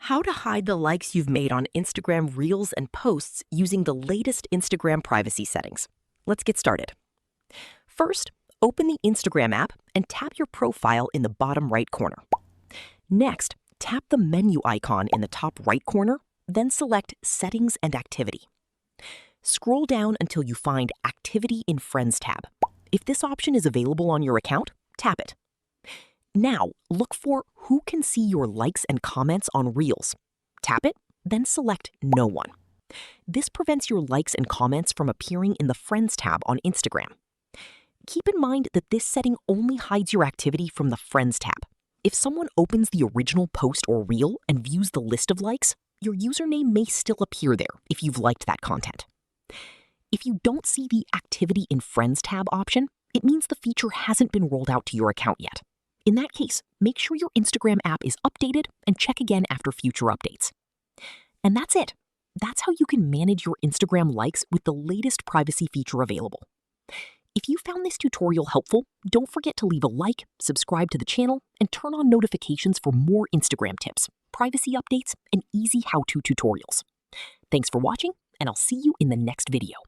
How to hide the likes you've made on Instagram Reels and posts using the latest Instagram privacy settings. Let's get started. First, open the Instagram app and tap your profile in the bottom right corner. Next, tap the menu icon in the top right corner, then select Settings and Activity. Scroll down until you find Activity in Friends tab. If this option is available on your account, tap it. Now, look for Who can see your likes and comments on Reels. Tap it, then select No one. This prevents your likes and comments from appearing in the Friends tab on Instagram. Keep in mind that this setting only hides your activity from the Friends tab. If someone opens the original post or reel and views the list of likes, your username may still appear there if you've liked that content. If you don't see the Activity in Friends tab option, it means the feature hasn't been rolled out to your account yet. In that case, make sure your Instagram app is updated and check again after future updates. And that's it. That's how you can manage your Instagram likes with the latest privacy feature available. If you found this tutorial helpful, don't forget to leave a like, subscribe to the channel, and turn on notifications for more Instagram tips, privacy updates, and easy how-to tutorials. Thanks for watching, and I'll see you in the next video.